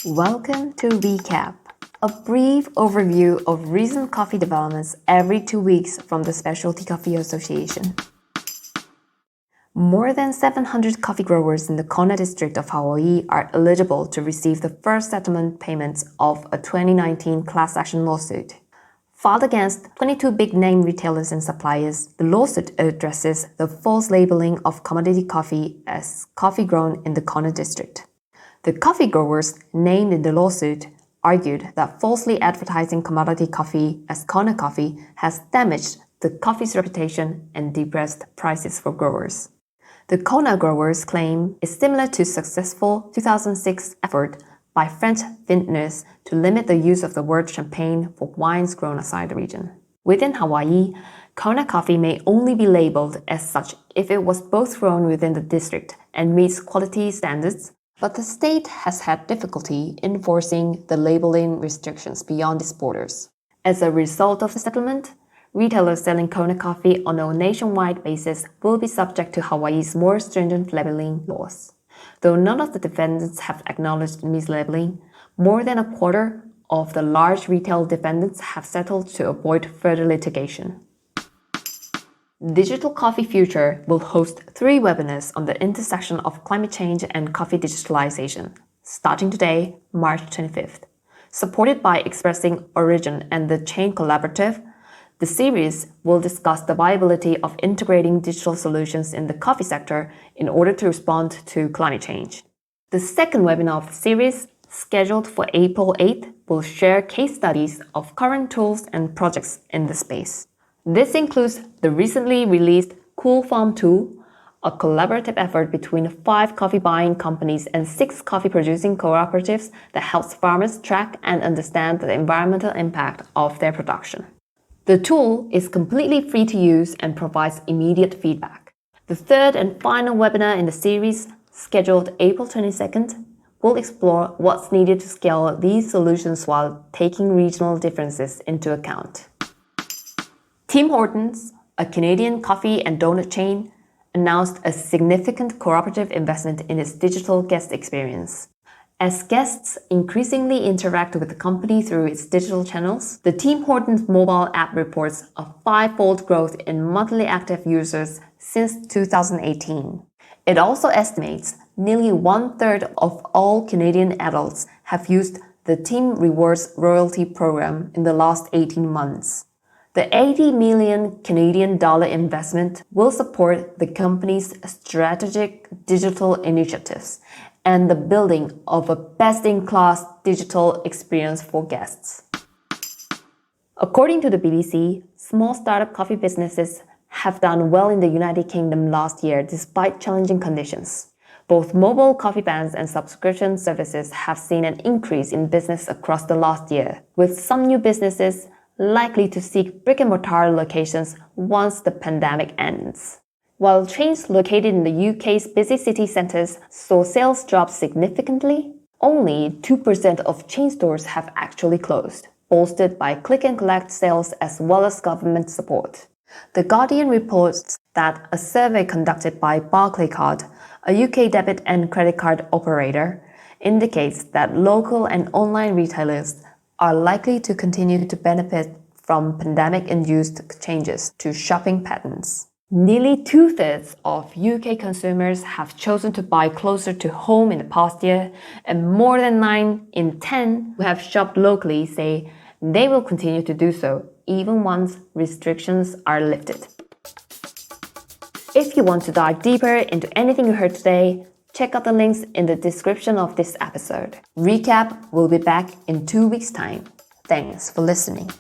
Welcome to Recap, a brief overview of recent coffee developments every 2 weeks from the Specialty Coffee Association. More than 700 coffee growers in the Kona district of Hawaii are eligible to receive the first settlement payments of a 2019 class action lawsuit. Filed against 22 big-name retailers and suppliers, the lawsuit addresses the false labeling of commodity coffee as coffee grown in the Kona district. The coffee growers named in the lawsuit argued that falsely advertising commodity coffee as Kona coffee has damaged the coffee's reputation and depressed prices for growers. The Kona growers' claim is similar to successful 2006 effort by French vintners to limit the use of the word champagne for wines grown outside the region. Within Hawaii, Kona coffee may only be labeled as such if it was both grown within the district and meets quality standards, but the state has had difficulty enforcing the labeling restrictions beyond its borders. As a result of the settlement, retailers selling Kona coffee on a nationwide basis will be subject to Hawaii's more stringent labeling laws. Though none of the defendants have acknowledged mislabeling, more than a quarter of the large retail defendants have settled to avoid further litigation. Digital Coffee Future will host 3 webinars on the intersection of climate change and coffee digitalization, starting today, March 25th. Supported by Expressing Origin and the Chain Collaborative, the series will discuss the viability of integrating digital solutions in the coffee sector in order to respond to climate change. The second webinar of the series, scheduled for April 8th, will share case studies of current tools and projects in the space. This includes the recently released Cool Farm tool, a collaborative effort between 5 coffee buying companies and 6 coffee producing cooperatives that helps farmers track and understand the environmental impact of their production. The tool is completely free to use and provides immediate feedback. The third and final webinar in the series, scheduled April 22nd, will explore what's needed to scale these solutions while taking regional differences into account. Tim Hortons, a Canadian coffee and donut chain, announced a significant cooperative investment in its digital guest experience. As guests increasingly interact with the company through its digital channels, the Tim Hortons mobile app reports a 5-fold growth in monthly active users since 2018. It also estimates nearly 1/3 of all Canadian adults have used the Tim Rewards loyalty program in the last 18 months. The 80 million Canadian dollar investment will support the company's strategic digital initiatives and the building of a best-in-class digital experience for guests. According to the BBC, small startup coffee businesses have done well in the United Kingdom last year despite challenging conditions. Both mobile coffee vans and subscription services have seen an increase in business across the last year, with some new businesses likely to seek brick-and-mortar locations once the pandemic ends. While chains located in the UK's busy city centres saw sales drop significantly, only 2% of chain stores have actually closed, bolstered by click-and-collect sales as well as government support. The Guardian reports that a survey conducted by Barclaycard, a UK debit and credit card operator, indicates that local and online retailers are likely to continue to benefit from pandemic-induced changes to shopping patterns. Nearly 2/3 of UK consumers have chosen to buy closer to home in the past year, and more than 9 in 10 who have shopped locally say they will continue to do so even once restrictions are lifted. If you want to dive deeper into anything you heard today, check out the links in the description of this episode. Recap will be back in 2 weeks' time. Thanks for listening.